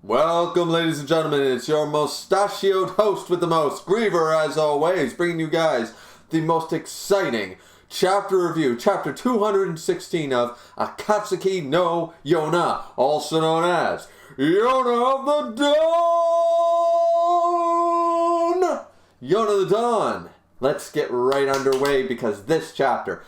Welcome, ladies and gentlemen. It's your mustachioed host with the most, Griever, as always, bringing you guys the most exciting chapter review, chapter 216 of Akatsuki no Yona, also known as Yona of the Dawn! Yona of the Dawn. Let's get right underway because this chapter,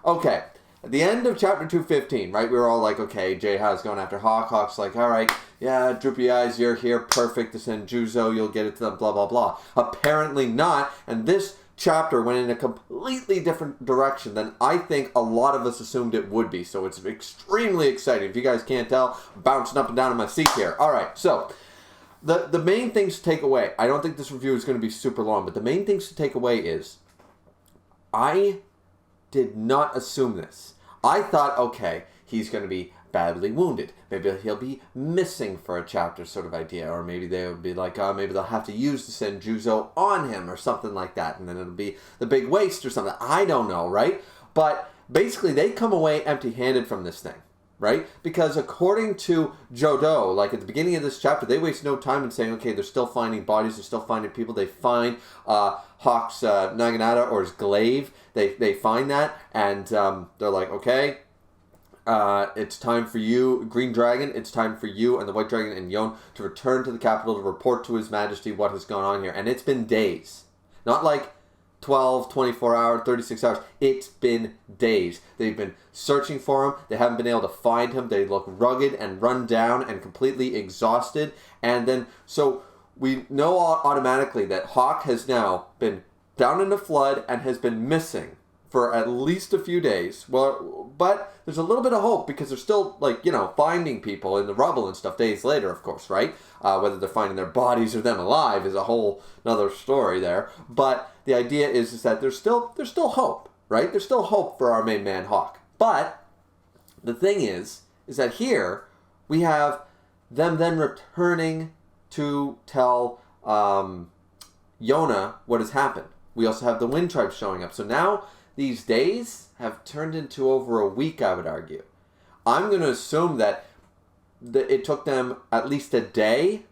okay. At the end of chapter 215, right, we were all like, okay, jae-ha's going after Hawk. Hawk's like, all right, yeah, droopy eyes, you're here, perfect, to send Juzo, you'll get it to them, blah, blah, blah. Apparently not, and this chapter went in a completely different direction than I think a lot of us assumed it would be, so it's extremely exciting. If you guys can't tell, bouncing up and down in my seat here. All right, so the main things to take away, I don't think this review is going to be super long, but the main things to take away is, I did not assume this. I thought, okay, he's going to be badly wounded. Maybe he'll be missing for a chapter sort of idea. Or maybe they would be like, maybe they'll have to use the Senjuzo on him or something like that. And then it'll be the big waste or something. I don't know, right? But basically, they come away empty-handed from this thing, right? Because according to Jodo, like at the beginning of this chapter, they waste no time in saying, okay, they're still finding bodies, they're still finding people. They find Hawk's Naginata or his glaive. They find that, and they're like, okay, it's time for you, Green Dragon, it's time for you and the White Dragon and Yon to return to the capital to report to His Majesty what has gone on here. And it's been days. Not like 12, 24 hours, 36 hours. It's been days. They've been searching for him. They haven't been able to find him. They look rugged and run down and completely exhausted. And then, so we know automatically that Hawk has now been down in the flood and has been missing for at least a few days. Well, but there's a little bit of hope because they're still, like, you know, finding people in the rubble and stuff days later, of course, right? Whether they're finding their bodies or them alive is a whole another story there. But the idea is that there's still hope, right? There's still hope for our main man, Hawk. But the thing is that here we have them then returning to tell Yona what has happened. We also have the Wind Tribe showing up. So now these days have turned into over a week, I would argue. I'm going to assume that it took them at least a day,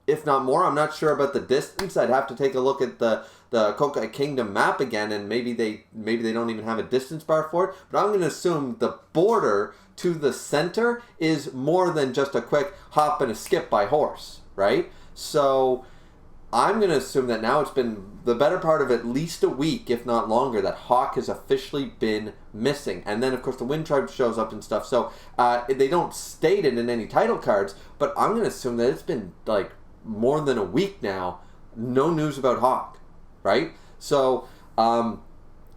if not more. I'm not sure about the distance. I'd have to take a look at the Kokai Kingdom map again, and maybe they don't even have a distance bar for it. But I'm going to assume the border to the center is more than just a quick hop and a skip by horse, right? So I'm going to assume that now it's been the better part of at least a week, if not longer, that Hawk has officially been missing. And then, of course, the Wind Tribe shows up and stuff. So they don't state it in any title cards, but I'm going to assume that it's been, like, more than a week now. No news about Hawk, right? So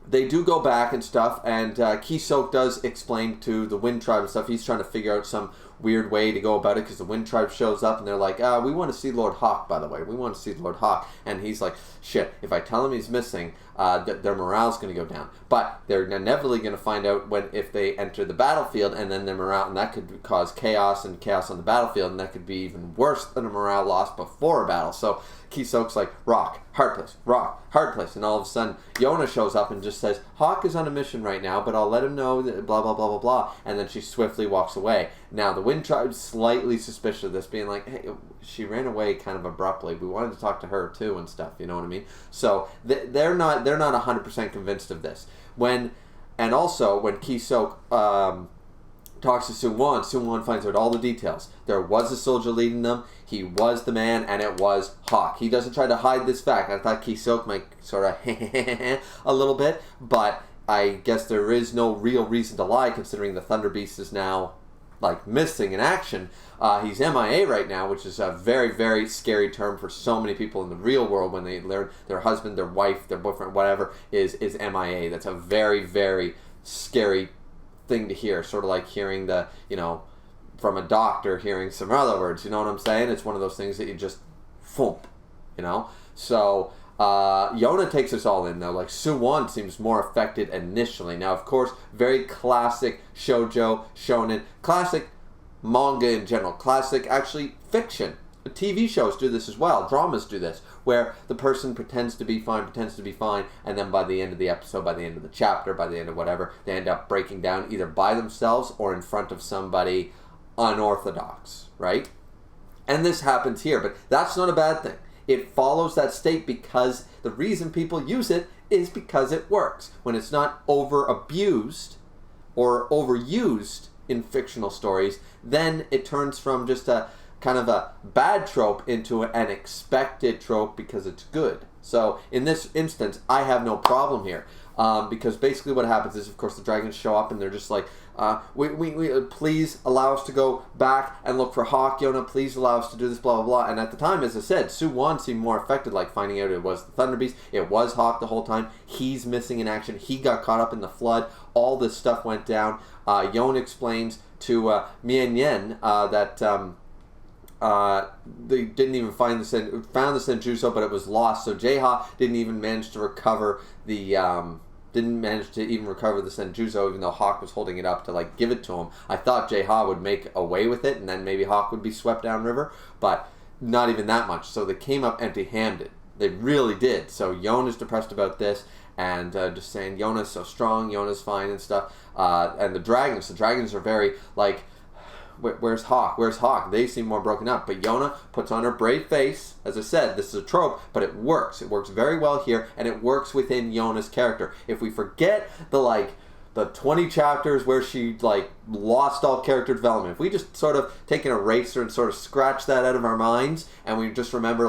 they do go back and stuff, and Kisok does explain to the Wind Tribe and stuff. He's trying to figure out some weird way to go about it because the Wind Tribe shows up and they're like, we want to see Lord Hawk, by the way. We want to see Lord Hawk. And he's like, shit, if I tell him he's missing, their morale's going to go down. But they're inevitably going to find out if they enter the battlefield, and then their morale, and that could cause chaos on the battlefield, and that could be even worse than a morale loss before a battle. So Kisok's like, rock, hard place. And all of a sudden, Yona shows up and just says, Hawk is on a mission right now, but I'll let him know that blah, blah, blah, blah, blah. And then she swiftly walks away. Now, the Wind Tribe's slightly suspicious of this, being like, hey, she ran away kind of abruptly. We wanted to talk to her, too, and stuff. You know what I mean? So they're not 100% convinced of this. And also, when Kisok talks to soo-won, soo-won finds out all the details. There was a soldier leading them. He was the man, and it was Hawk. He doesn't try to hide this fact. I thought Kisok might sort of a little bit, but I guess there is no real reason to lie, considering the Thunder Beast is now, like, missing in action. He's MIA right now, which is a very, very scary term for so many people in the real world when they learn their husband, their wife, their boyfriend, whatever, is MIA. That's a very, very scary thing to hear. Sort of like hearing from a doctor hearing some other words. You know what I'm saying? It's one of those things that you just thump, you know? So Yona takes us all in, though. Like, soo-won seems more affected initially. Now, of course, very classic shoujo, shonen, classic manga in general, classic, actually, fiction. TV shows do this as well. Dramas do this, where the person pretends to be fine, and then by the end of the episode, by the end of the chapter, by the end of whatever, they end up breaking down either by themselves or in front of somebody unorthodox, right? And this happens here, but that's not a bad thing. It follows that state because the reason people use it is because it works. When it's not over-abused or overused in fictional stories, then it turns from just a kind of a bad trope into an expected trope because it's good. So in this instance, I have no problem here. Because basically what happens is, of course, the dragons show up and they're just like, we please allow us to go back and look for Hawk. Yona, please allow us to do this, blah, blah, blah. And at the time, as I said, soo-won seemed more affected, like finding out it was the Thunder Beast. It was Hawk the whole time. He's missing in action. He got caught up in the flood. All this stuff went down. Yona explains to Mien Yen that they didn't even found the Senjutsu, but it was lost. So jae-ha didn't even manage to recover the Senjutsu, even though Hawk was holding it up to like give it to him. I thought jae-ha would make away with it, and then maybe Hawk would be swept downriver, but not even that much. So they came up empty-handed. They really did. So Yona's depressed about this, and just saying Yona's so strong, Yona's fine and stuff. And the dragons are very like, where's Hawk? Where's Hawk? They seem more broken up. But Yona puts on her brave face. As I said, this is a trope, but it works. It works very well here, and it works within Yona's character. If we forget the 20 chapters where she lost all character development, if we just sort of take an eraser and sort of scratch that out of our minds, and we just remember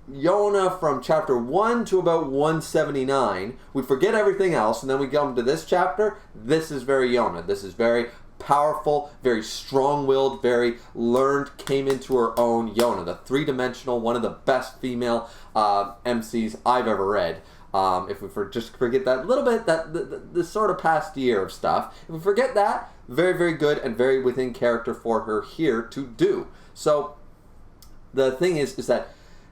Yona from chapter 1 to about 179, we forget everything else, and then we come to this chapter. This is very Yona. This is very powerful, very strong-willed, very learned, came into her own Yona, the three-dimensional, one of the best female MCs I've ever read. If we just forget that little bit, the sort of past year of stuff, if we forget that, very, very good and very within character for her here to do. So the thing is that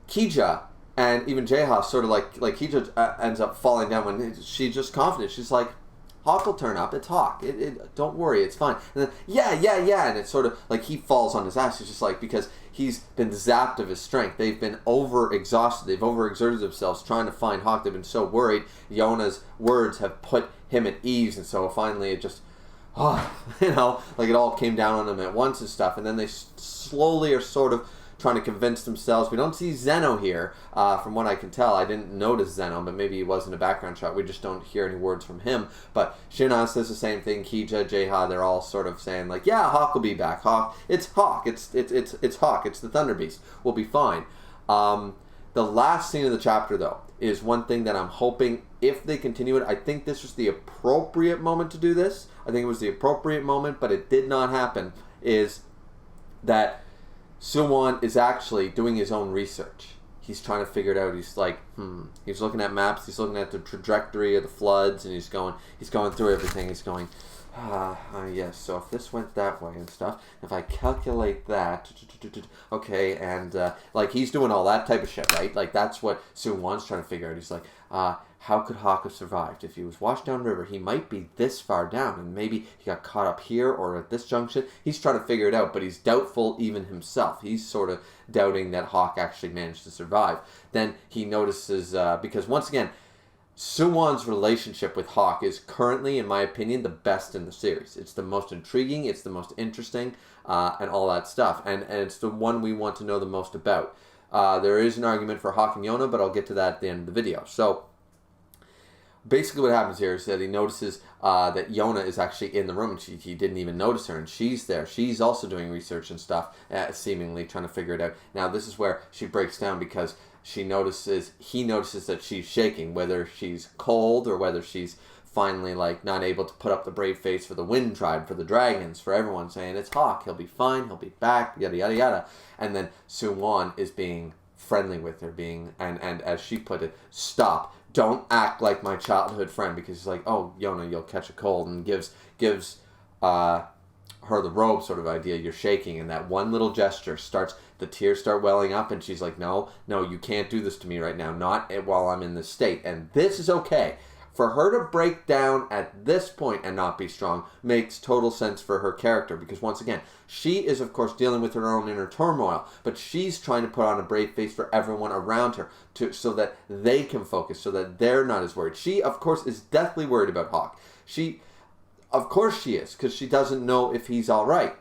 Kija and even jae-ha sort of like Kija ends up falling down when she's just confident. She's like, Hawk will turn up. It's Hawk. Don't worry. It's fine. And then, yeah. And it's sort of like he falls on his ass. He's just like, because he's been zapped of his strength. They've been over-exhausted. They've over-exerted themselves trying to find Hawk. They've been so worried. Yona's words have put him at ease. And so finally it just, it all came down on them at once and stuff. And then they slowly are sort of trying to convince themselves. We don't see Zeno here, from what I can tell. I didn't notice Zeno, but maybe he was in a background shot. We just don't hear any words from him. But Shina says the same thing. Kija, jae-ha, they're all sort of saying yeah, Hawk will be back. It's Hawk. It's Hawk. It's the Thunder Beast. We'll be fine. The last scene of the chapter, though, is one thing that I'm hoping, if they continue it, I think this was the appropriate moment to do this. I think it was the appropriate moment, but it did not happen, is that soo-won is actually doing his own research. He's trying to figure it out. He's like, He's looking at maps. He's looking at the trajectory of the floods, and he's going through everything. He's going, yes. So if this went that way and stuff, if I calculate that, okay, and he's doing all that type of shit, right? Like that's what soo-won's trying to figure out. He's like, how could Hawk have survived? If he was washed downriver, he might be this far down, and maybe he got caught up here or at this junction. He's trying to figure it out, but he's doubtful even himself. He's sort of doubting that Hawk actually managed to survive. Then he notices, because once again, soo-won's relationship with Hawk is currently, in my opinion, the best in the series. It's the most intriguing, it's the most interesting, and all that stuff. And it's the one we want to know the most about. There is an argument for Hawk and Yona, but I'll get to that at the end of the video. So basically what happens here is that he notices that Yona is actually in the room, and he didn't even notice her, and she's there. She's also doing research and stuff, seemingly trying to figure it out. Now this is where she breaks down, because he notices that she's shaking, whether she's cold or whether she's finally not able to put up the brave face for the Wind Tribe, for the dragons, for everyone, saying it's Hawk, he'll be fine, he'll be back, yada yada yada. And then Soo-won is being friendly with her, and as she put it, stop. Don't act like my childhood friend, because he's like, oh, Yona, you'll catch a cold, and gives her the robe sort of idea. You're shaking, and that one little gesture the tears start welling up, and she's like, no, you can't do this to me right now, not while I'm in this state. And this is okay. For her to break down at this point and not be strong makes total sense for her character, because once again, she is of course dealing with her own inner turmoil, but she's trying to put on a brave face for everyone around her so that they can focus, so that they're not as worried. She of course is deathly worried about Hawk. Of course she is, because she doesn't know if he's all right.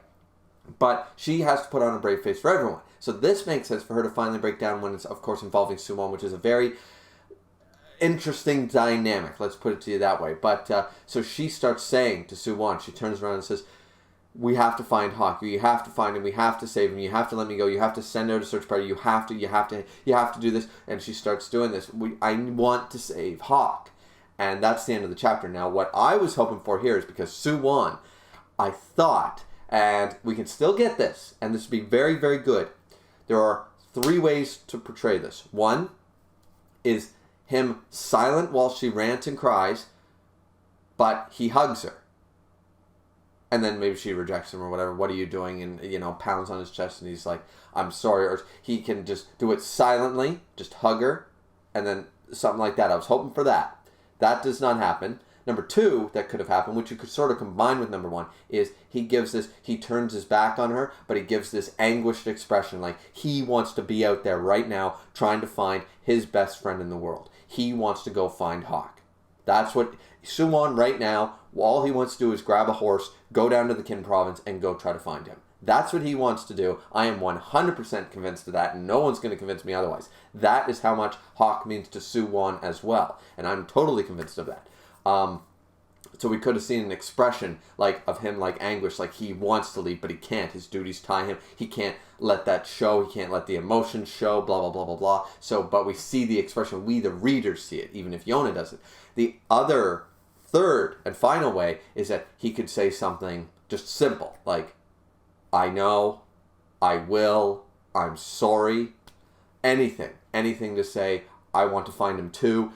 But she has to put on a brave face for everyone. So this makes sense for her to finally break down when it's, of course, involving soo-won, which is a very interesting dynamic. Let's put it to you that way. But so she starts saying to soo-won, she turns around and says, we have to find Hawk. You have to find him. We have to save him. You have to let me go. You have to send out a search party. You have to do this. And she starts doing this. I want to save Hawk. And that's the end of the chapter. Now, what I was hoping for here is because soo-won, I thought, and we can still get this, and this would be very, very good. There are 3 ways to portray this. One is him silent while she rants and cries, but he hugs her. And then maybe she rejects him or whatever. What are you doing? And, pounds on his chest and he's like, I'm sorry. Or he can just do it silently, just hug her, and then something like that. I was hoping for that. That does not happen. Number 2, that could have happened, which you could sort of combine with number 1, is he turns his back on her, but he gives this anguished expression, like he wants to be out there right now trying to find his best friend in the world. He wants to go find Hawk. That's what soo-won right now, all he wants to do is grab a horse, go down to the Kin province, and go try to find him. That's what he wants to do. I am 100% convinced of that, and no one's going to convince me otherwise. That is how much Hawk means to soo-won as well, and I'm totally convinced of that. So we could have seen an expression of him anguish, like he wants to leave, but he can't. His duties tie him. He can't let that show. He can't let the emotions show, blah, blah, blah, blah, blah. So, but we see the expression. We, the readers, see it, even if Yona doesn't. The other, third, and final way is that he could say something just simple, like, I know, I will, I'm sorry, anything to say, I want to find him too.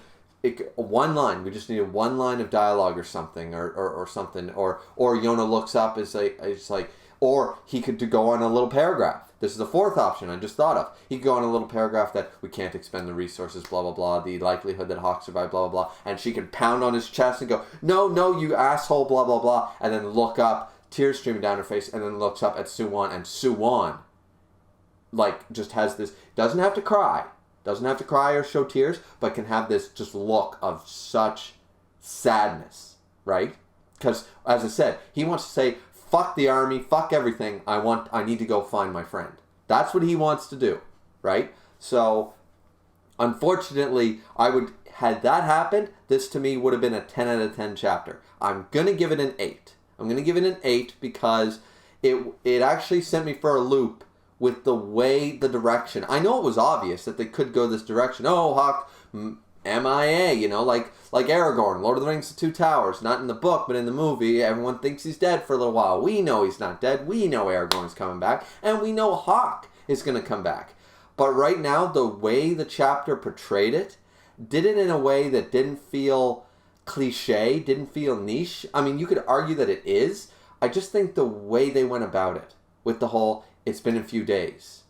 One line, we just needed one line of dialogue or something, or something, or Yona looks up, it's like, or he could go on a little paragraph. This is the 4th option I just thought of. He could go on a little paragraph that we can't expend the resources, blah, blah, blah, the likelihood that Hawk survived, blah, blah, blah, and she could pound on his chest and go, no, you asshole, blah, blah, blah, and then look up, tears streaming down her face, and then looks up at soo-won, and soo-won, just has this, doesn't have to cry or show tears, but can have this just look of such sadness, right? Because, as I said, he wants to say, fuck the army, fuck everything, I need to go find my friend. That's what he wants to do, right? So, unfortunately, had that happened, this to me would have been a 10 out of 10 chapter. I'm going to give it an 8. I'm going to give it an 8 because it actually sent me for a loop with the direction. I know it was obvious that they could go this direction. Oh, Hawk, MIA, like Aragorn, Lord of the Rings, The Two Towers. Not in the book, but in the movie, everyone thinks he's dead for a little while. We know he's not dead. We know Aragorn's coming back. And we know Hawk is going to come back. But right now, the way the chapter portrayed it, did it in a way that didn't feel cliche, didn't feel niche. I mean, you could argue that it is. I just think the way they went about it, with the whole, it's been a few days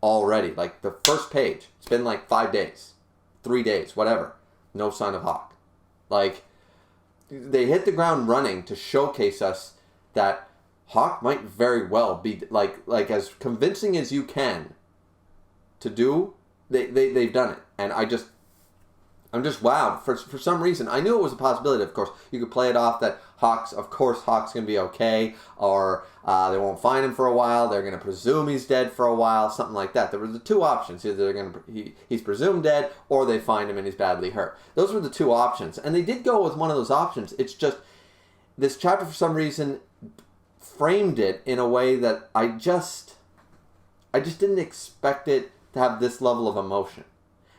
already. The first page, it's been 5 days, 3 days, whatever. No sign of Hawk. They hit the ground running to showcase us that Hawk might very well be, as convincing as you can to do, they've done it. And I'm just wowed. For some reason, I knew it was a possibility, of course. You could play it off that Hawk's going to be okay, or they won't find him for a while, they're going to presume he's dead for a while, something like that. There were the 2 options. Either he's presumed dead, or they find him and he's badly hurt. Those were the 2 options. And they did go with one of those options. It's just, this chapter, for some reason, framed it in a way that I just didn't expect it to have this level of emotion.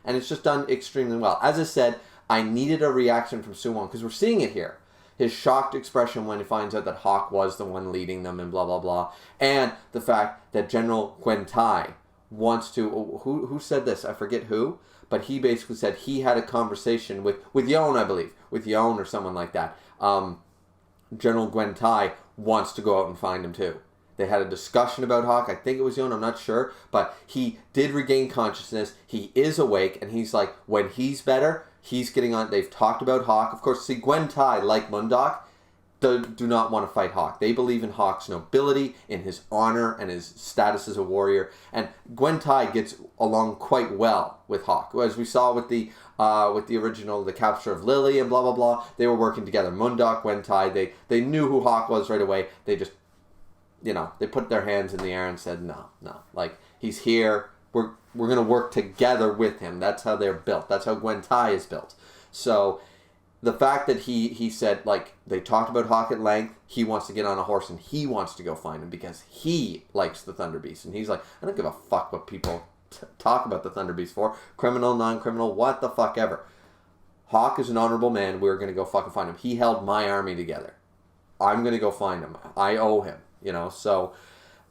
And it's just done extremely well. As I said, I needed a reaction from soo-won because we're seeing it here. His shocked expression when he finds out that Hawk was the one leading them and blah, blah, blah. And the fact that General Gwentai wants to... Who said this? I forget who. But he basically said he had a conversation with Yona, I believe. With Yona or someone like that. General Gwentai wants to go out and find him too. They had a discussion about Hawk. I think it was Yona, I'm not sure. But he did regain consciousness. He is awake. And he's like, when he's better, he's getting on. They've talked about Hawk. Of course, see, Gwentai, like Mundok, do not want to fight Hawk. They believe in Hawk's nobility, in his honor, and his status as a warrior. And Gwentai gets along quite well with Hawk. As we saw with the original, the capture of Lily and blah, blah, blah. They were working together. Mundok, Gwentai, they knew who Hawk was right away. They just they put their hands in the air and said, no, like, he's here. We're going to work together with him. That's how they're built. That's how Gwen Tai is built. So the fact that he said, like, they talked about Hawk at length, he wants to get on a horse and he wants to go find him because he likes the Thunder Beast. And he's like, I don't give a fuck what people talk about the Thunder Beast for. Criminal, non-criminal, what the fuck ever. Hawk is an honorable man. We're going to go fucking find him. He held my army together. I'm going to go find him. I owe him, So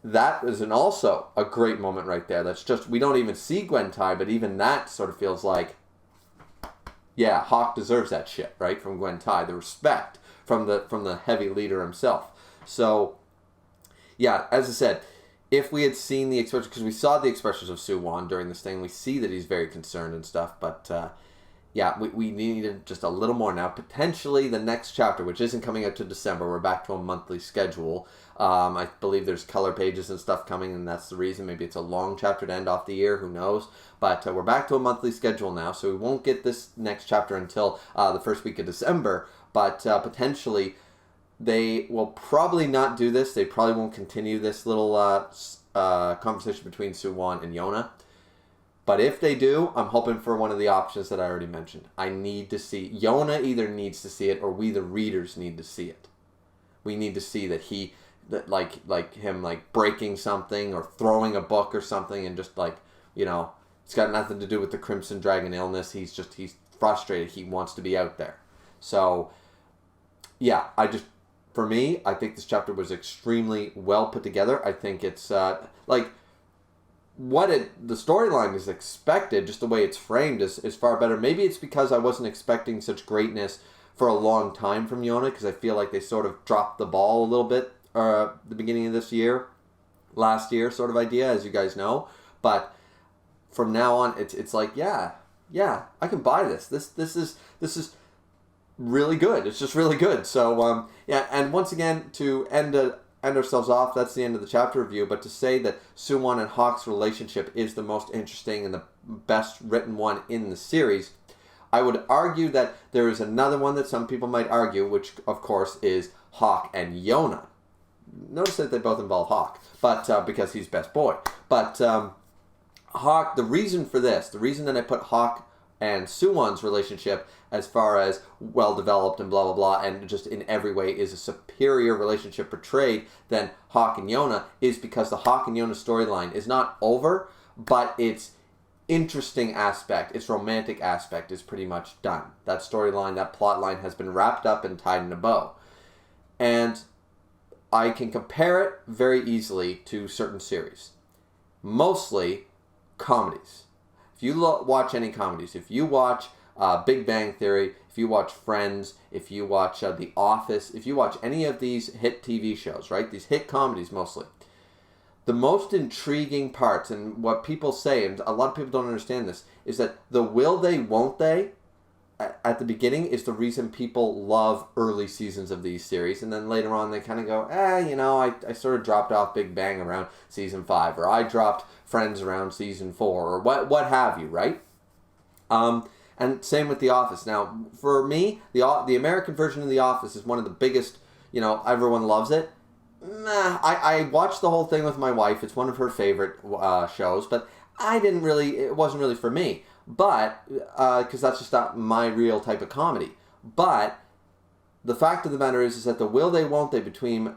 that is also a great moment right there. That's just, we don't even see Gwen Tai, but even that sort of feels like, yeah, Hawk deserves that shit, right? From Gwen Tai, the respect from the heavy leader himself. So, yeah, as I said, if we had seen the expression, because we saw the expressions of soo-won during this thing, we see that he's very concerned and stuff, but yeah, we needed just a little more now. Potentially the next chapter, which isn't coming out to December, we're back to a monthly schedule. I believe there's color pages and stuff coming, and that's the reason. Maybe it's a long chapter to end off the year, who knows? But we're back to a monthly schedule now, so we won't get this next chapter until the first week of December. But potentially, they will probably not do this. They probably won't continue this little conversation between soo-won and Yona. But if they do, I'm hoping for one of the options that I already mentioned. I need to see, Yona either needs to see it, or we the readers need to see it. We need to see that like him like breaking something or throwing a book or something, and just like, it's got nothing to do with the Crimson Dragon illness. He's frustrated. He wants to be out there. So yeah, for me, I think this chapter was extremely well put together. I think it's the storyline is expected, just the way it's framed is far better. Maybe it's because I wasn't expecting such greatness for a long time from Yona, because I feel like they sort of dropped the ball a little bit the beginning of this year, last year sort of idea, as you guys know. But from now on, it's like, yeah, I can buy this. This is really good. It's just really good. So yeah, and once again, to end ourselves off, that's the end of the chapter review. But to say that soo-won and Hawk's relationship is the most interesting and the best written one in the series, I would argue that there is another one that some people might argue, which of course is Hawk and Yona. Notice that they both involve Hawk, but because he's best boy. But Hawk, the reason that I put Hawk and soo-won's relationship as far as well-developed and blah, blah, blah, and just in every way is a superior relationship portrayed than Hawk and Yona, is because the Hawk and Yona storyline is not over, but its interesting aspect, its romantic aspect is pretty much done. That storyline, that plot line has been wrapped up and tied in a bow. And I can compare it very easily to certain series. Mostly comedies. If you watch any comedies, if you watch Big Bang Theory, if you watch Friends, if you watch The Office, if you watch any of these hit TV shows, right? These hit comedies mostly. The most intriguing parts, and what people say, and a lot of people don't understand this, is that the will they, won't they, at the beginning is the reason people love early seasons of these series, and then later on they kind of go, I sort of dropped off Big Bang around season 5, or I dropped Friends around season 4, or what have you, right? And same with The Office. Now, for me, the American version of The Office is one of the biggest, everyone loves it. I watched the whole thing with my wife. It's one of her favorite shows, but it wasn't really for me. But, because that's just not my real type of comedy. But, the fact of the matter is that the will they, won't they between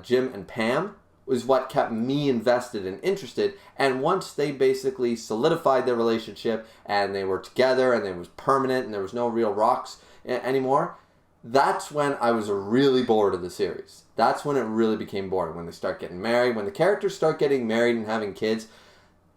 Jim and Pam was what kept me invested and interested. And once they basically solidified their relationship and they were together and it was permanent and there was no real rocks anymore, that's when I was really bored of the series. That's when it really became boring. When they start getting married, when the characters start getting married and having kids,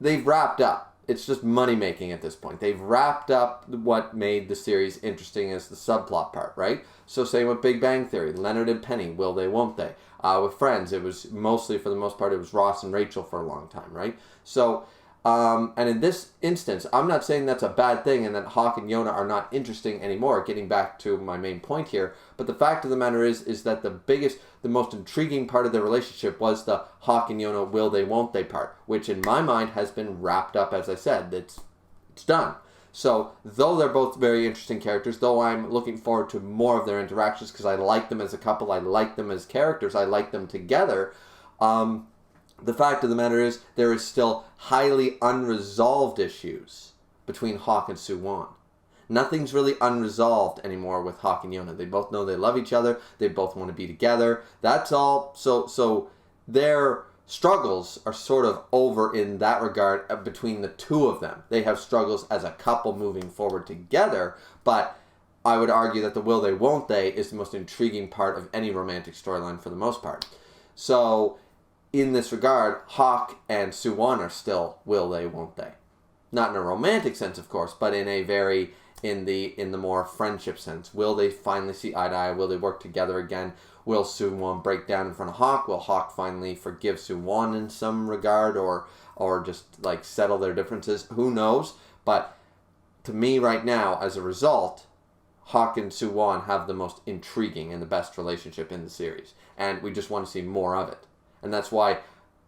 they've wrapped up. It's just money making at this point. They've wrapped up what made the series interesting as the subplot part, right? So same with Big Bang Theory, Leonard and Penny, will they, won't they? With Friends, it was mostly, for the most part, it was Ross and Rachel for a long time, right? So, and in this instance, I'm not saying that's a bad thing and that Hawk and Yona are not interesting anymore, getting back to my main point here, but the fact of the matter is that the most intriguing part of their relationship was the Hawk and Yona will they, won't they part, which in my mind has been wrapped up, as I said. It's done. So, though they're both very interesting characters, though I'm looking forward to more of their interactions because I like them as a couple, I like them as characters, I like them together, the fact of the matter is there is still highly unresolved issues between Hawk and soo-won. Nothing's really unresolved anymore with Hawk and Yona. They both know they love each other. They both want to be together. That's all. So their struggles are sort of over in that regard between the two of them. They have struggles as a couple moving forward together, but I would argue that the will they won't they is the most intriguing part of any romantic storyline for the most part. So in this regard, Hawk and soo-won are still will they won't they. Not in a romantic sense, of course, but in a very in the more friendship sense. Will they finally see eye to eye? Will they work together again? Will soo-won break down in front of Hawk? Will Hawk finally forgive soo-won in some regard, or just like settle their differences? Who knows? But to me right now, as a result, Hawk and soo-won have the most intriguing and the best relationship in the series. And we just want to see more of it. And that's why,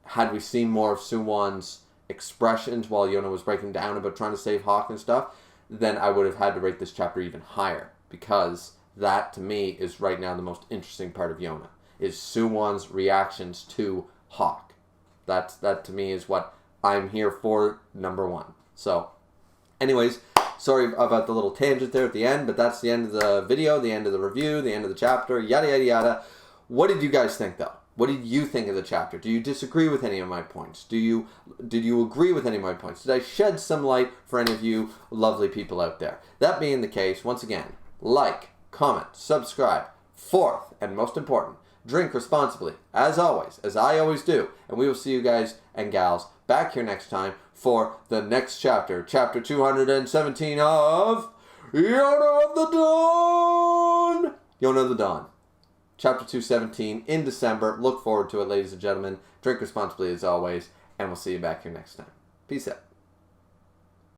had we seen more of soo-won's expressions while Yona was breaking down about trying to save Hawk and stuff, then I would have had to rate this chapter even higher. Because that, to me, is right now the most interesting part of Yona. Is soo-won's reactions to Hawk. That, to me, is what I'm here for, number one. So, anyways, sorry about the little tangent there at the end, but that's the end of the video, the end of the review, the end of the chapter, yada, yada, yada. What did you guys think, though? What did you think of the chapter? Do you disagree with any of my points? Did you agree with any of my points? Did I shed some light for any of you lovely people out there? That being the case, once again, like, comment, subscribe. Fourth, and most important, drink responsibly, as always, as I always do. And we will see you guys and gals back here next time for the next chapter, chapter 217 of Yona of the Dawn! Yona of the Dawn. Chapter 217 in December. Look forward to it, ladies and gentlemen. Drink responsibly as always, and we'll see you back here next time. Peace out.